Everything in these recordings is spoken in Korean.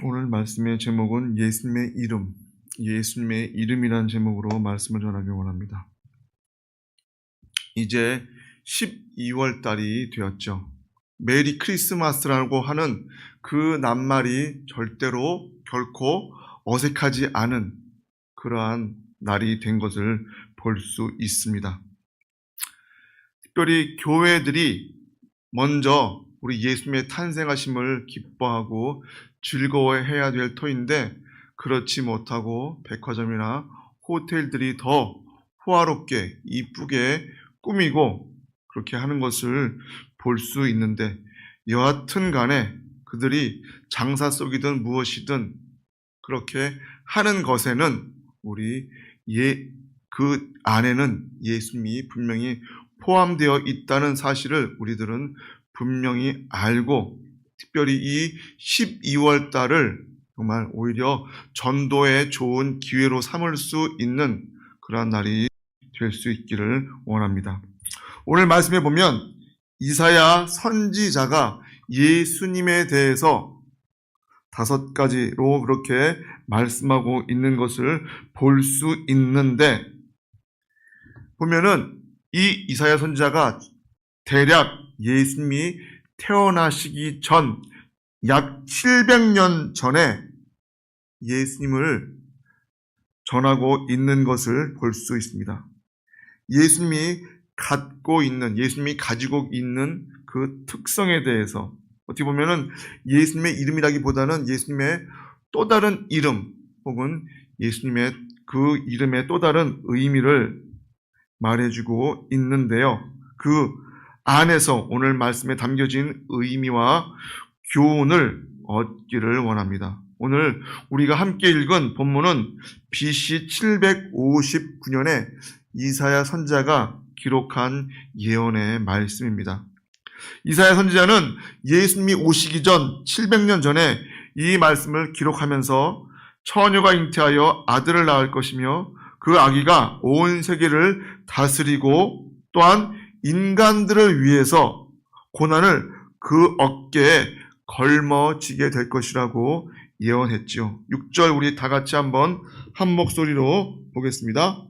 오늘 말씀의 제목은 예수님의 이름, 예수님의 이름이라는 제목으로 말씀을 전하기 원합니다. 이제 12월 달이 되었죠. 메리 크리스마스라고 하는 그 낱말이 절대로 결코 어색하지 않은 그러한 날이 된 것을 볼 수 있습니다. 특별히 교회들이 먼저 우리 예수님의 탄생하심을 기뻐하고 즐거워해야 될 터인데 그렇지 못하고 백화점이나 호텔들이 더 호화롭게 이쁘게 꾸미고 그렇게 하는 것을 볼 수 있는데 여하튼 간에 그들이 장사 속이든 무엇이든 그렇게 하는 것에는 그 안에는 예수님이 분명히 포함되어 있다는 사실을 우리들은 분명히 알고 특별히 이 12월 달을 정말 오히려 전도의 좋은 기회로 삼을 수 있는 그러한 날이 될 수 있기를 원합니다. 오늘 말씀에 보면 이사야 선지자가 예수님에 대해서 5가지로 그렇게 말씀하고 있는 것을 볼 수 있는데 보면은 이 이사야 선지자가 대략 예수님이 태어나시기 전 약 700년 전에 예수님을 전하고 있는 것을 볼 수 있습니다. 예수님이 가지고 있는 그 특성에 대해서 어떻게 보면은 예수님의 이름이라기보다는 예수님의 또 다른 이름 혹은 예수님의 그 이름의 또 다른 의미를 말해주고 있는데요. 그 안에서 오늘 말씀에 담겨진 의미와 교훈을 얻기를 원합니다. 오늘 우리가 함께 읽은 본문은 BC 759년에 이사야 선지자가 기록한 예언의 말씀입니다. 이사야 선지자는 예수님이 오시기 전 700년 전에 이 말씀을 기록하면서 처녀가 잉태하여 아들을 낳을 것이며 그 아기가 온 세계를 다스리고 또한 인간들을 위해서 고난을 그 어깨에 걸머지게 될 것이라고 예언했죠. 6절 우리 다 같이 한번 한 목소리로 보겠습니다.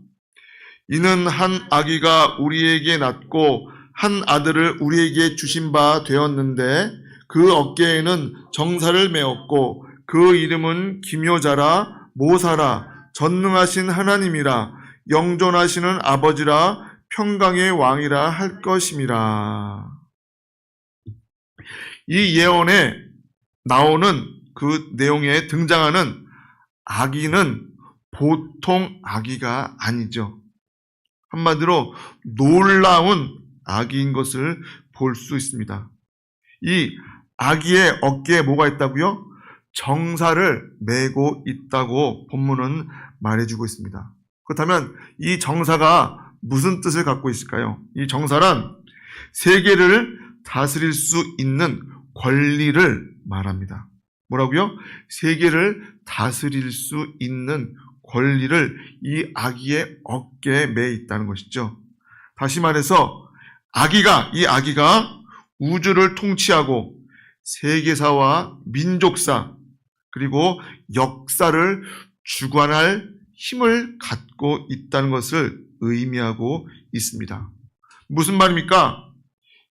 이는 한 아기가 우리에게 낳고 한 아들을 우리에게 주신 바 되었는데 그 어깨에는 정사를 메었고 그 이름은 기묘자라 모사라 전능하신 하나님이라 영존하시는 아버지라 평강의 왕이라 할 것임이라. 이 예언에 나오는 그 내용에 등장하는 아기는 보통 아기가 아니죠. 한마디로 놀라운 아기인 것을 볼 수 있습니다. 이 아기의 어깨에 뭐가 있다고요? 정사를 메고 있다고 본문은 말해주고 있습니다. 그렇다면 이 정사가 무슨 뜻을 갖고 있을까요? 이 정사란 세계를 다스릴 수 있는 권리를 말합니다. 뭐라고요? 세계를 다스릴 수 있는 권리를 이 아기의 어깨에 매 있다는 것이죠. 다시 말해서 이 아기가 우주를 통치하고 세계사와 민족사 그리고 역사를 주관할 힘을 갖고 있다는 것을 의미하고 있습니다. 무슨 말입니까?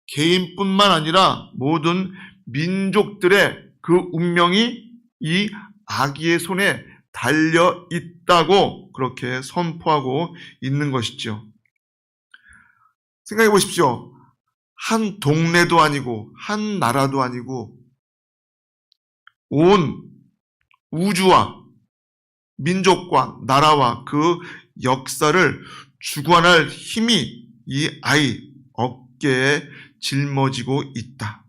개인뿐만 아니라 모든 민족들의 그 운명이 이 아기의 손에 달려 있다고 그렇게 선포하고 있는 것이죠. 생각해 보십시오. 한 동네도 아니고 한 나라도 아니고 온 우주와 민족과 나라와 그 역사를 주관할 힘이 이 아이 어깨에 짊어지고 있다.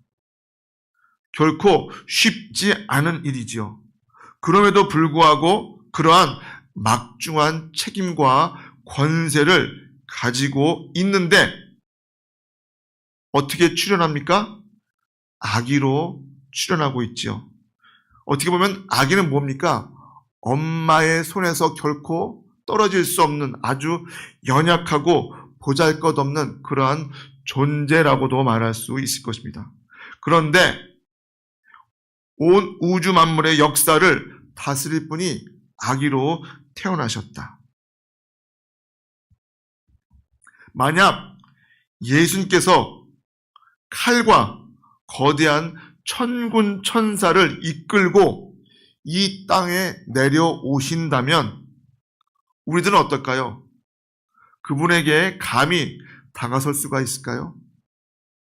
결코 쉽지 않은 일이지요. 그럼에도 불구하고 그러한 막중한 책임과 권세를 가지고 있는데 어떻게 출현합니까? 아기로 출현하고 있지요. 어떻게 보면 아기는 뭡니까? 엄마의 손에서 결코 떨어질 수 없는 아주 연약하고 보잘것없는 그러한 존재라고도 말할 수 있을 것입니다. 그런데 온 우주 만물의 역사를 다스릴 분이 아기로 태어나셨다. 만약 예수님께서 칼과 거대한 천군 천사를 이끌고 이 땅에 내려오신다면 우리들은 어떨까요? 그분에게 감히 다가설 수가 있을까요?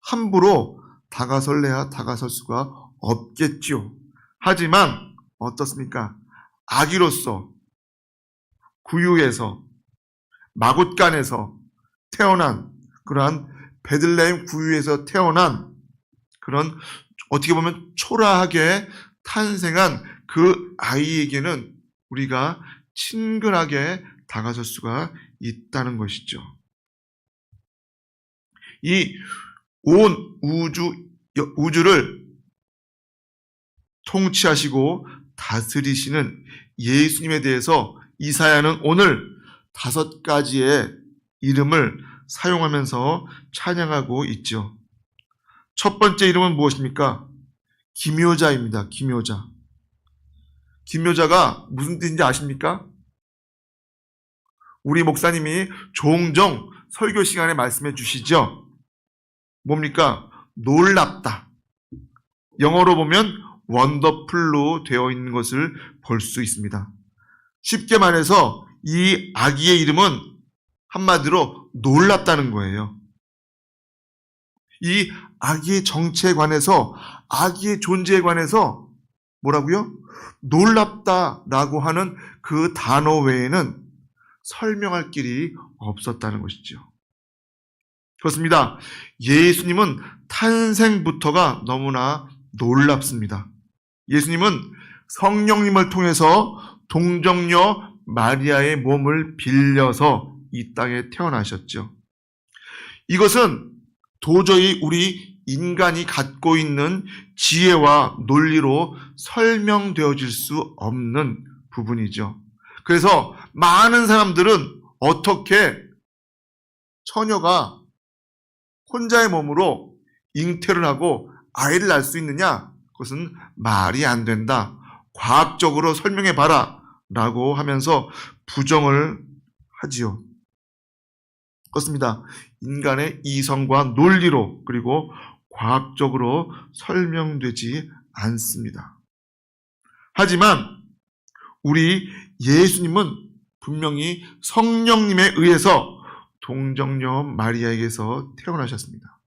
함부로 다가설래야 다가설 수가 없겠지요. 하지만 어떻습니까? 아기로서 구유에서 마굿간에서 태어난 그러한 베들레헴 구유에서 태어난 그런 어떻게 보면 초라하게 탄생한 그 아이에게는 우리가 친근하게 다가설 수가 있다는 것이죠. 이 온 우주를 통치하시고 다스리시는 예수님에 대해서 이사야는 오늘 5가지의 이름을 사용하면서 찬양하고 있죠. 첫 번째 이름은 무엇입니까? 기묘자입니다. 기묘자. 기묘자가 무슨 뜻인지 아십니까? 우리 목사님이 종종 설교 시간에 말씀해 주시죠. 뭡니까? 놀랍다. 영어로 보면 원더풀로 되어 있는 것을 볼 수 있습니다. 쉽게 말해서 이 아기의 이름은 한마디로 놀랍다는 거예요. 이 아기의 정체에 관해서, 아기의 존재에 관해서 뭐라고요? 놀랍다라고 하는 그 단어 외에는 설명할 길이 없었다는 것이죠. 그렇습니다. 예수님은 탄생부터가 너무나 놀랍습니다. 예수님은 성령님을 통해서 동정녀 마리아의 몸을 빌려서 이 땅에 태어나셨죠. 이것은 도저히 우리 인간이 갖고 있는 지혜와 논리로 설명되어질 수 없는 부분이죠. 그래서 많은 사람들은 어떻게 처녀가 혼자의 몸으로 잉태를 하고 아이를 낳을 수 있느냐? 그것은 말이 안 된다. 과학적으로 설명해봐라. 라고 하면서 부정을 하지요. 그렇습니다. 인간의 이성과 논리로 그리고 과학적으로 설명되지 않습니다. 하지만 우리 예수님은 분명히 성령님에 의해서 동정녀 마리아에게서 태어나셨습니다.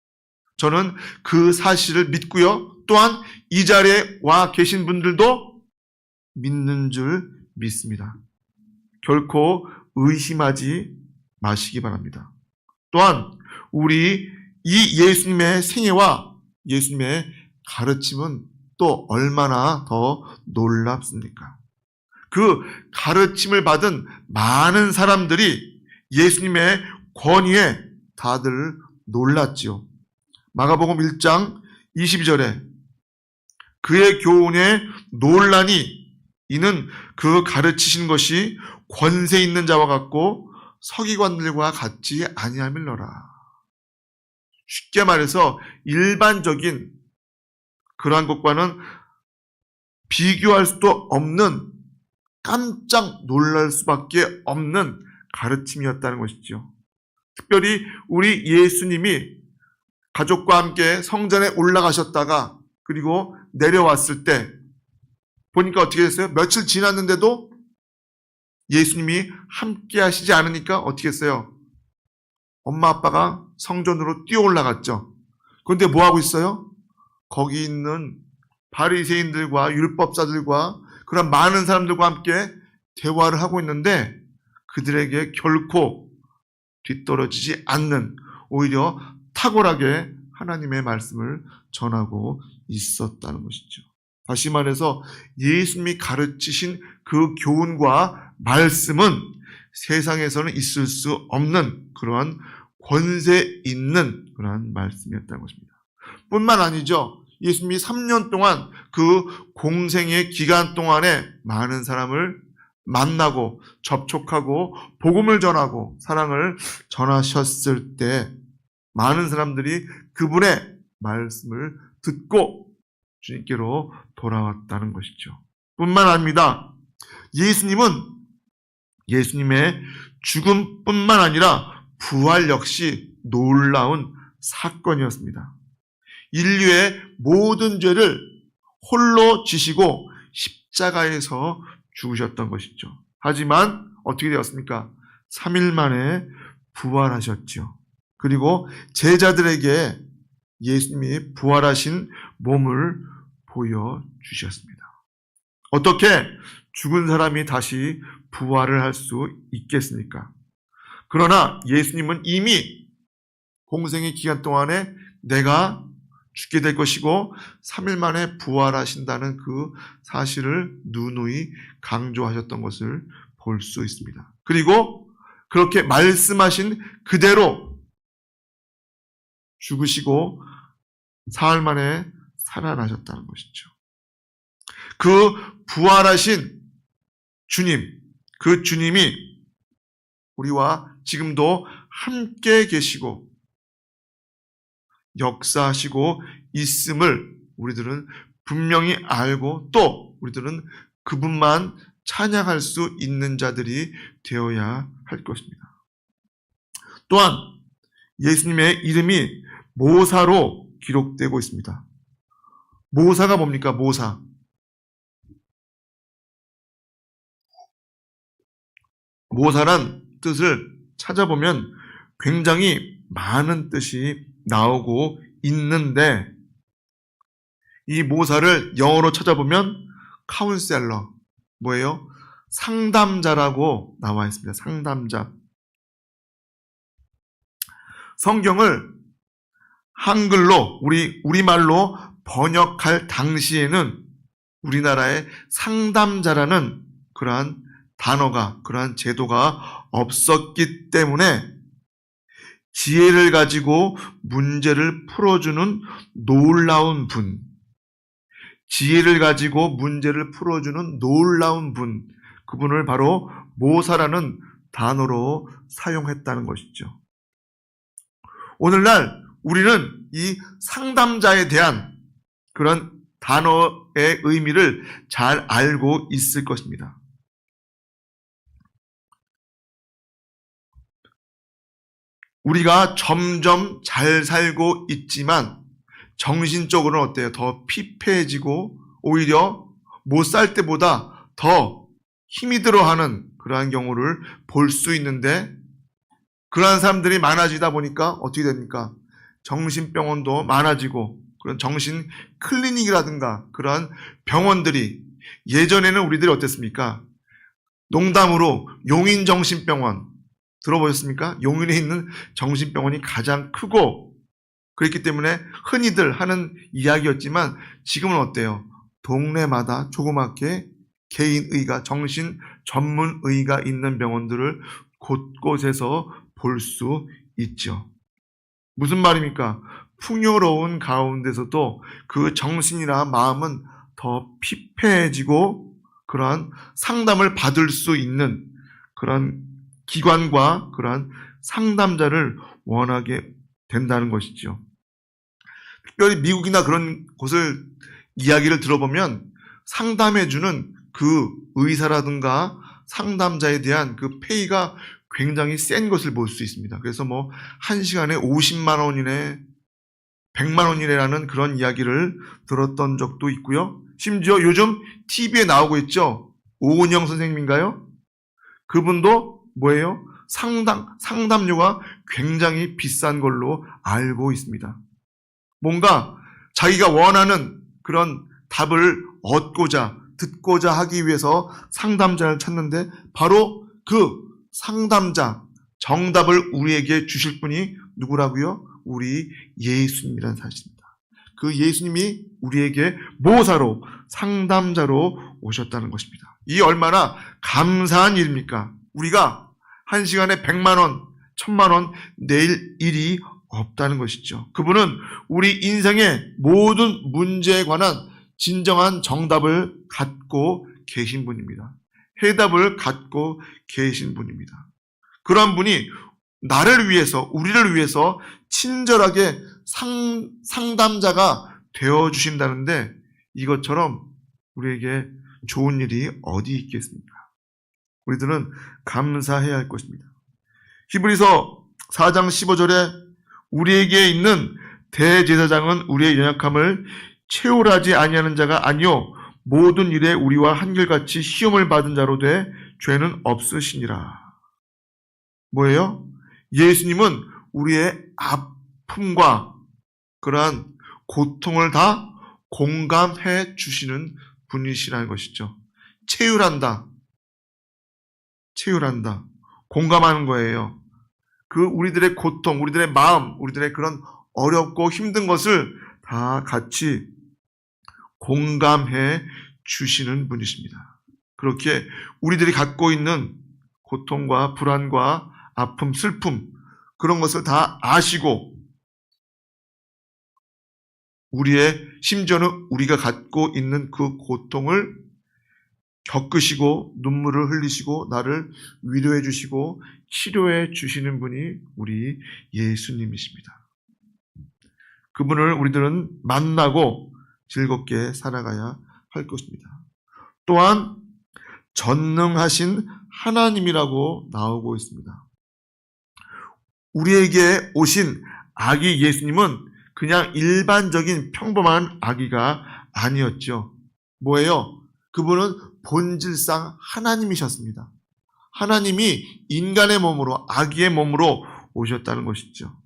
저는 그 사실을 믿고요. 또한 이 자리에 와 계신 분들도 믿는 줄 믿습니다. 결코 의심하지 마시기 바랍니다. 또한 우리 이 예수님의 생애와 예수님의 가르침은 또 얼마나 더 놀랍습니까? 그 가르침을 받은 많은 사람들이 예수님의 권위에 다들 놀랐지요. 마가복음 1장 22절에 그의 교훈에 놀라니 이는 그 가르치신 것이 권세 있는 자와 같고 서기관들과 같지 아니함일러라. 쉽게 말해서 일반적인 그러한 것과는 비교할 수도 없는 깜짝 놀랄 수밖에 없는 가르침이었다는 것이죠. 특별히 우리 예수님이 가족과 함께 성전에 올라가셨다가 그리고 내려왔을 때 보니까 어떻게 됐어요? 며칠 지났는데도 예수님이 함께 하시지 않으니까 어떻게 했어요? 엄마 아빠가 성전으로 뛰어 올라갔죠. 그런데 뭐 하고 있어요? 거기 있는 바리새인들과 율법사들과 그런 많은 사람들과 함께 대화를 하고 있는데 그들에게 결코 뒤떨어지지 않는 오히려 탁월하게 하나님의 말씀을 전하고 있었다는 것이죠. 다시 말해서 예수님이 가르치신 그 교훈과 말씀은 세상에서는 있을 수 없는 그러한 권세 있는 그러한 말씀이었다는 것입니다. 뿐만 아니죠. 예수님이 3년 동안 그 공생의 기간 동안에 많은 사람을 만나고 접촉하고 복음을 전하고 사랑을 전하셨을 때 많은 사람들이 그분의 말씀을 듣고 주님께로 돌아왔다는 것이죠. 뿐만 아닙니다. 예수님의 죽음뿐만 아니라 부활 역시 놀라운 사건이었습니다. 인류의 모든 죄를 홀로 지시고 십자가에서 죽으셨던 것이죠. 하지만 어떻게 되었습니까? 3일 만에 부활하셨죠. 그리고 제자들에게 예수님이 부활하신 몸을 보여주셨습니다. 어떻게 죽은 사람이 다시 부활을 할 수 있겠습니까? 그러나 예수님은 이미 공생의 기간 동안에 내가 죽게 될 것이고 3일 만에 부활하신다는 그 사실을 누누이 강조하셨던 것을 볼 수 있습니다. 그리고 그렇게 말씀하신 그대로 죽으시고 사흘 만에 살아나셨다는 것이죠. 그 부활하신 주님, 그 주님이 우리와 지금도 함께 계시고 역사하시고 있음을 우리들은 분명히 알고 또 우리들은 그분만 찬양할 수 있는 자들이 되어야 할 것입니다. 또한 예수님의 이름이 모사로 기록되고 있습니다. 모사가 뭡니까? 모사. 모사란 뜻을 찾아보면 굉장히 많은 뜻이 나오고 있는데 이 모사를 영어로 찾아보면 카운셀러, 뭐예요? 상담자라고 나와 있습니다. 상담자. 성경을 한글로 우리말로 번역할 당시에는 우리나라에 상담자라는 그러한 단어가, 그러한 제도가 없었기 때문에 지혜를 가지고 문제를 풀어주는 놀라운 분, 지혜를 가지고 문제를 풀어주는 놀라운 분, 그분을 바로 모사라는 단어로 사용했다는 것이죠. 오늘날 우리는 이 상담자에 대한 그런 단어의 의미를 잘 알고 있을 것입니다. 우리가 점점 잘 살고 있지만 정신적으로는 어때요? 더 피폐해지고 오히려 못 살 때보다 더 힘이 들어하는 그러한 경우를 볼 수 있는데 그러한 사람들이 많아지다 보니까 어떻게 됩니까? 정신병원도 많아지고 그런 정신 클리닉이라든가 그러한 병원들이 예전에는 우리들이 어땠습니까? 농담으로 용인정신병원 들어보셨습니까? 용인에 있는 정신병원이 가장 크고 그렇기 때문에 흔히들 하는 이야기였지만 지금은 어때요? 동네마다 조그맣게 개인의가, 정신 전문의가 있는 병원들을 곳곳에서 볼 수 있죠. 무슨 말입니까? 풍요로운 가운데서도 그 정신이나 마음은 더 피폐해지고 그러한 상담을 받을 수 있는 그런 기관과 그러한 상담자를 원하게 된다는 것이죠. 특별히 미국이나 그런 곳을 이야기를 들어보면 상담해주는 그 의사라든가 상담자에 대한 그 페이가 굉장히 센 것을 볼 수 있습니다. 그래서 뭐 1시간에 50만 원이네, 100만 원이네라는 그런 이야기를 들었던 적도 있고요. 심지어 요즘 TV에 나오고 있죠. 오은영 선생님인가요? 그분도 뭐예요? 상담료가 굉장히 비싼 걸로 알고 있습니다. 뭔가 자기가 원하는 그런 답을 얻고자, 듣고자 하기 위해서 상담자를 찾는데 바로 그 상담자, 정답을 우리에게 주실 분이 누구라고요? 우리 예수님이라는 사실입니다. 그 예수님이 우리에게 모사로, 상담자로 오셨다는 것입니다. 이 얼마나 감사한 일입니까? 우리가 1시간에 100만 원, 1000만 원 낼 일이 없다는 것이죠. 그분은 우리 인생의 모든 문제에 관한 진정한 정답을 갖고 계신 분입니다. 해답을 갖고 계신 분입니다. 그런 분이 나를 위해서, 우리를 위해서 친절하게 상담자가 되어주신다는데 이것처럼 우리에게 좋은 일이 어디 있겠습니까? 우리들은 감사해야 할 것입니다. 히브리서 4장 15절에 우리에게 있는 대제사장은 우리의 연약함을 채울하지 아니하는 자가 아니요 모든 일에 우리와 한결같이 시험을 받은 자로 돼 죄는 없으시니라. 뭐예요? 예수님은 우리의 아픔과 그러한 고통을 다 공감해 주시는 분이시라는 것이죠. 채울한다. 공감하는 거예요. 그 우리들의 고통, 우리들의 마음, 우리들의 그런 어렵고 힘든 것을 다 같이 공감해 주시는 분이십니다. 그렇게 우리들이 갖고 있는 고통과 불안과 아픔, 슬픔 그런 것을 다 아시고 우리의 심지어는 우리가 갖고 있는 그 고통을 겪으시고 눈물을 흘리시고 나를 위로해 주시고 치료해 주시는 분이 우리 예수님이십니다. 그분을 우리들은 만나고 즐겁게 살아가야 할 것입니다. 또한 전능하신 하나님이라고 나오고 있습니다. 우리에게 오신 아기 예수님은 그냥 일반적인 평범한 아기가 아니었죠. 뭐예요? 그분은 본질상 하나님이셨습니다. 하나님이 인간의 몸으로, 아기의 몸으로 오셨다는 것이죠.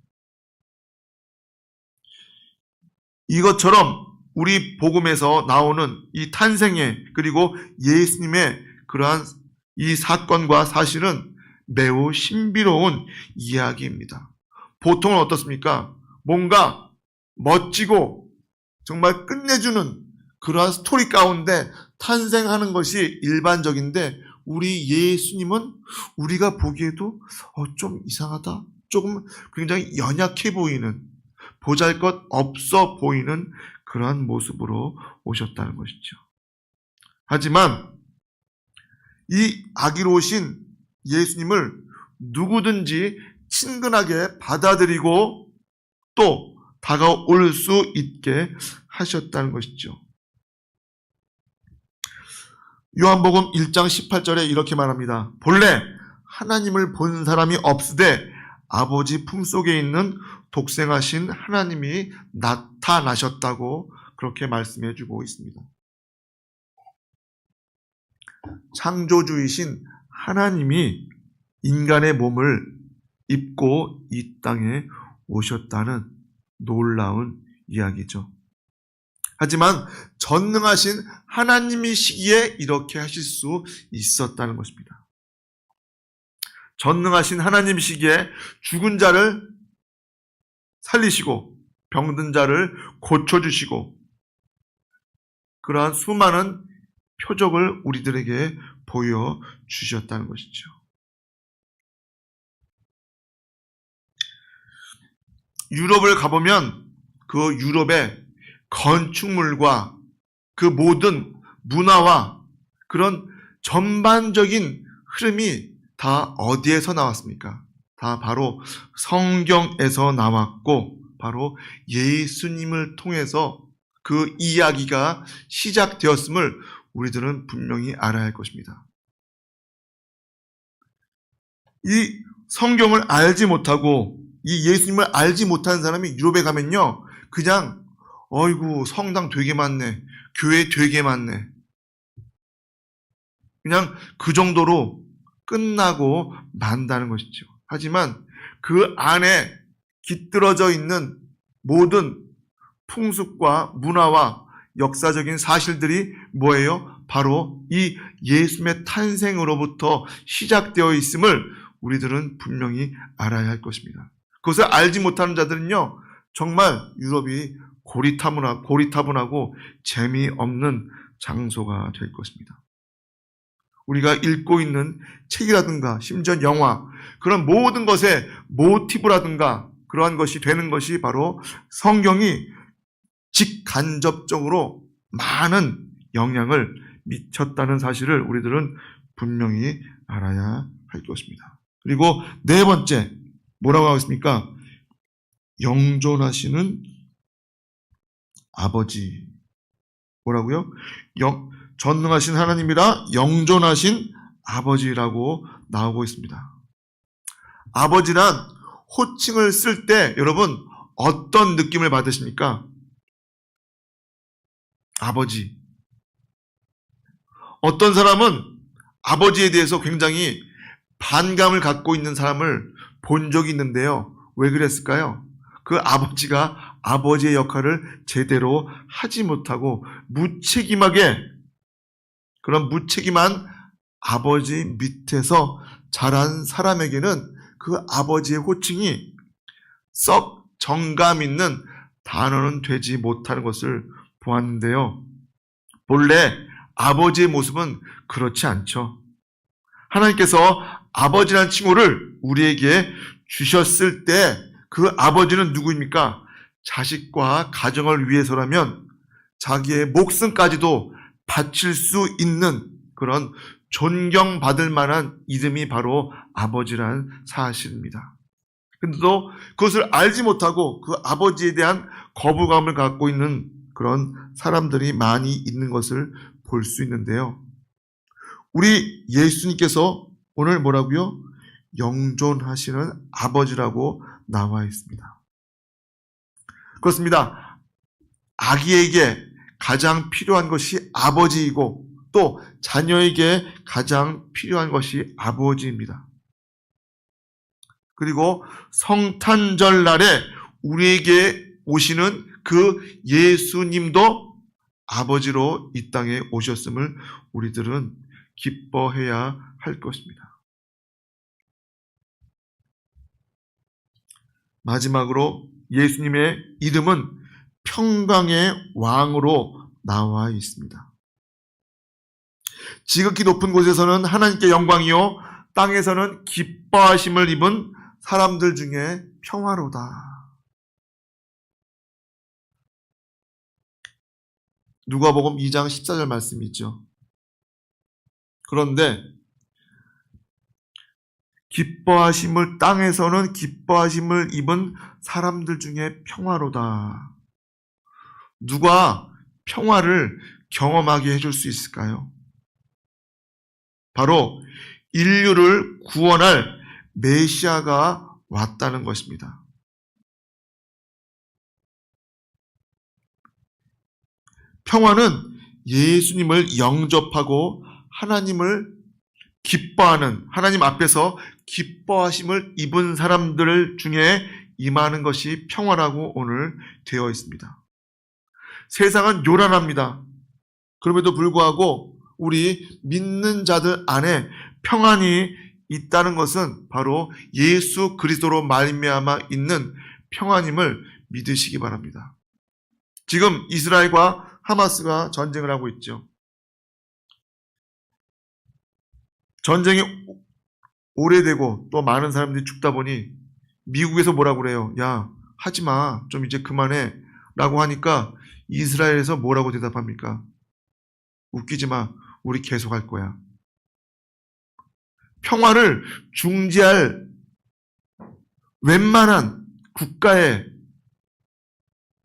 이것처럼 우리 복음에서 나오는 이 탄생의 그리고 예수님의 그러한 이 사건과 사실은 매우 신비로운 이야기입니다. 보통은 어떻습니까? 뭔가 멋지고 정말 끝내주는 그러한 스토리 가운데 탄생하는 것이 일반적인데 우리 예수님은 우리가 보기에도 좀 이상하다. 조금 굉장히 연약해 보이는 보잘것 없어 보이는 그러한 모습으로 오셨다는 것이죠. 하지만 이 아기로 오신 예수님을 누구든지 친근하게 받아들이고 또 다가올 수 있게 하셨다는 것이죠. 요한복음 1장 18절에 이렇게 말합니다. 본래 하나님을 본 사람이 없으되 아버지 품속에 있는 독생하신 하나님이 나타나셨다고 그렇게 말씀해 주고 있습니다. 창조주이신 하나님이 인간의 몸을 입고 이 땅에 오셨다는 놀라운 이야기죠. 하지만 전능하신 하나님이시기에 이렇게 하실 수 있었다는 것입니다. 전능하신 하나님이시기에 죽은 자를 살리시고 병든 자를 고쳐주시고 그러한 수많은 표적을 우리들에게 보여주셨다는 것이죠. 유럽을 가보면 그 유럽의 건축물과 그 모든 문화와 그런 전반적인 흐름이 다 어디에서 나왔습니까? 다 바로 성경에서 나왔고 바로 예수님을 통해서 그 이야기가 시작되었음을 우리들은 분명히 알아야 할 것입니다. 이 성경을 알지 못하고 이 예수님을 알지 못하는 사람이 유럽에 가면요 그냥 어이구 성당 되게 많네, 교회 되게 많네, 그냥 그 정도로 끝나고 만다는 것이죠. 하지만 그 안에 깃들어져 있는 모든 풍습과 문화와 역사적인 사실들이 뭐예요? 바로 이 예수님의 탄생으로부터 시작되어 있음을 우리들은 분명히 알아야 할 것입니다. 그것을 알지 못하는 자들은요 정말 유럽이 고리타분하고 재미없는 장소가 될 것입니다. 우리가 읽고 있는 책이라든가 심지어 영화 그런 모든 것의 모티브라든가 그러한 것이 되는 것이 바로 성경이 직간접적으로 많은 영향을 미쳤다는 사실을 우리들은 분명히 알아야 할 것입니다. 그리고 네 번째 뭐라고 하고 있습니까? 영존하시는 아버지. 뭐라고요? 전능하신 하나님이라 영존하신 아버지라고 나오고 있습니다. 아버지란 호칭을 쓸 때 여러분 어떤 느낌을 받으십니까? 아버지. 어떤 사람은 아버지에 대해서 굉장히 반감을 갖고 있는 사람을 본 적이 있는데요. 왜 그랬을까요? 그 아버지가 아버지의 역할을 제대로 하지 못하고 무책임하게 그런 무책임한 아버지 밑에서 자란 사람에게는 그 아버지의 호칭이 썩 정감 있는 단어는 되지 못하는 것을 보았는데요. 본래 아버지의 모습은 그렇지 않죠. 하나님께서 아버지라는 칭호를 우리에게 주셨을 때 그 아버지는 누구입니까? 자식과 가정을 위해서라면 자기의 목숨까지도 바칠 수 있는 그런 존경받을 만한 이름이 바로 아버지라는 사실입니다. 근데도 그것을 알지 못하고 그 아버지에 대한 거부감을 갖고 있는 그런 사람들이 많이 있는 것을 볼 수 있는데요. 우리 예수님께서 오늘 뭐라고요? 영존하시는 아버지라고 나와 있습니다. 그렇습니다. 아기에게 가장 필요한 것이 아버지이고 또 자녀에게 가장 필요한 것이 아버지입니다. 그리고 성탄절 날에 우리에게 오시는 그 예수님도 아버지로 이 땅에 오셨음을 우리들은 기뻐해야 할 것입니다. 마지막으로 예수님의 이름은 평강의 왕으로 나와 있습니다. 지극히 높은 곳에서는 하나님께 영광이요 땅에서는 기뻐하심을 입은 사람들 중에 평화로다. 누가복음 2장 14절 말씀이 있죠. 그런데 땅에서는 기뻐하심을 입은 사람들 중에 평화로다. 누가 평화를 경험하게 해줄 수 있을까요? 바로 인류를 구원할 메시아가 왔다는 것입니다. 평화는 예수님을 영접하고 하나님을 기뻐하는, 하나님 앞에서 기뻐하심을 입은 사람들 중에 임하는 것이 평화라고 오늘 되어 있습니다. 세상은 요란합니다. 그럼에도 불구하고 우리 믿는 자들 안에 평안이 있다는 것은 바로 예수 그리스도로 말미암아 있는 평안임을 믿으시기 바랍니다. 지금 이스라엘과 하마스가 전쟁을 하고 있죠. 전쟁이 오래되고 또 많은 사람들이 죽다 보니 미국에서 뭐라고 그래요? 야, 하지 마. 좀 이제 그만해. 라고 하니까 이스라엘에서 뭐라고 대답합니까? 웃기지 마. 우리 계속 할 거야. 평화를 중지할 웬만한 국가에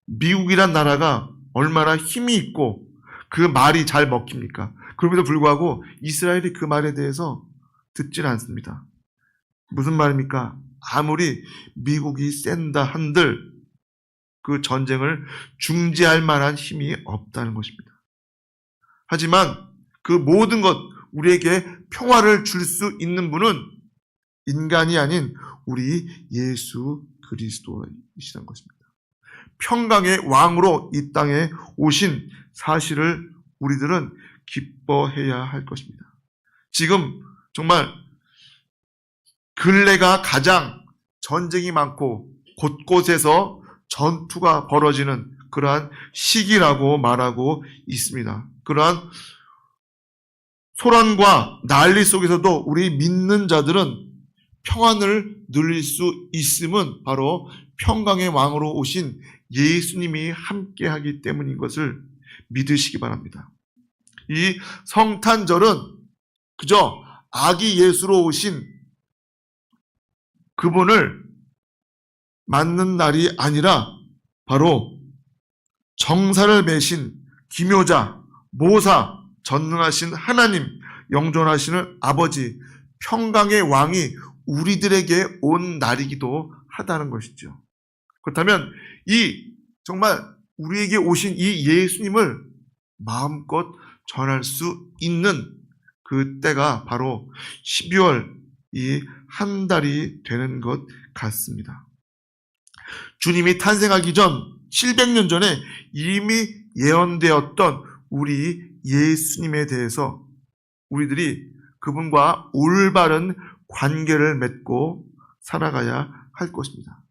미국이란 나라가 얼마나 힘이 있고 그 말이 잘 먹힙니까? 그럼에도 불구하고 이스라엘이 그 말에 대해서 듣질 않습니다. 무슨 말입니까? 아무리 미국이 센다 한들 그 전쟁을 중지할 만한 힘이 없다는 것입니다. 하지만 그 모든 것, 우리에게 평화를 줄 수 있는 분은 인간이 아닌 우리 예수 그리스도이시라는 것입니다. 평강의 왕으로 이 땅에 오신 사실을 우리들은 기뻐해야 할 것입니다. 지금 정말 근래가 가장 전쟁이 많고 곳곳에서 전투가 벌어지는 그러한 시기라고 말하고 있습니다. 그러한 소란과 난리 속에서도 우리 믿는 자들은 평안을 누릴 수 있음은 바로 평강의 왕으로 오신 예수님이 함께하기 때문인 것을 믿으시기 바랍니다. 이 성탄절은 그저 아기 예수로 오신 그분을 맞는 날이 아니라 바로 정사를 매신 기묘자, 모사, 전능하신 하나님, 영존하시는 아버지, 평강의 왕이 우리들에게 온 날이기도 하다는 것이죠. 그렇다면 정말 우리에게 오신 이 예수님을 마음껏 전할 수 있는 그 때가 바로 12월 이 한 달이 되는 것 같습니다. 주님이 탄생하기 전 700년 전에 이미 예언되었던 우리 예수님에 대해서 우리들이 그분과 올바른 관계를 맺고 살아가야 할 것입니다.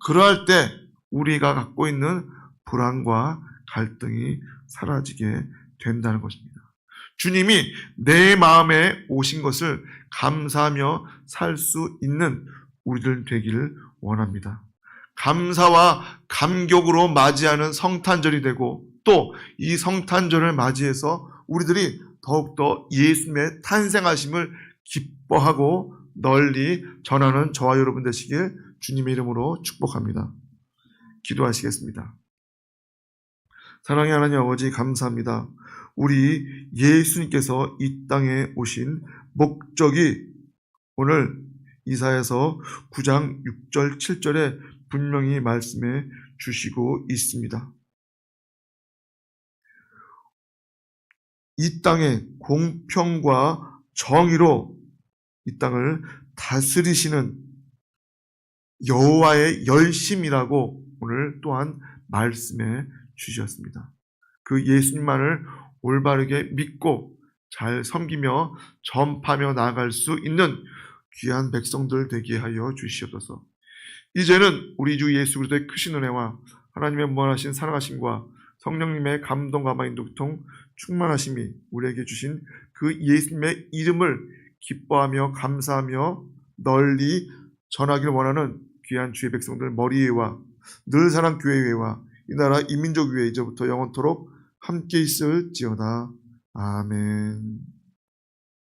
그러할 때 우리가 갖고 있는 불안과 갈등이 사라지게 된다는 것입니다. 주님이 내 마음에 오신 것을 감사하며 살 수 있는 우리들 되기를 원합니다. 감사와 감격으로 맞이하는 성탄절이 되고 또 이 성탄절을 맞이해서 우리들이 더욱더 예수님의 탄생하심을 기뻐하고 널리 전하는 저와 여러분 되시길 주님의 이름으로 축복합니다. 기도하시겠습니다. 사랑의 하나님 아버지 감사합니다. 우리 예수님께서 이 땅에 오신 목적이 오늘 이사야서 9장 6절 7절에 분명히 말씀해 주시고 있습니다. 이 땅에 공평과 정의로 이 땅을 다스리시는 여호와의 열심이라고 오늘 또한 말씀해 주셨습니다. 그 예수님만을 올바르게 믿고 잘 섬기며 전파하며 나아갈 수 있는 귀한 백성들 되게 하여 주시옵소서. 이제는 우리 주 예수 그리스도의 크신 은혜와 하나님의 무한하신 사랑하심과 성령님의 감동과 인도통 충만하심이 우리에게 주신 그 예수님의 이름을 기뻐하며 감사하며 널리 전하기를 원하는 귀한 주의 백성들 머리위와 늘 사랑 교회위와 이 나라 이민족 위에 이제부터 영원토록 함께 있을지어다. 아멘.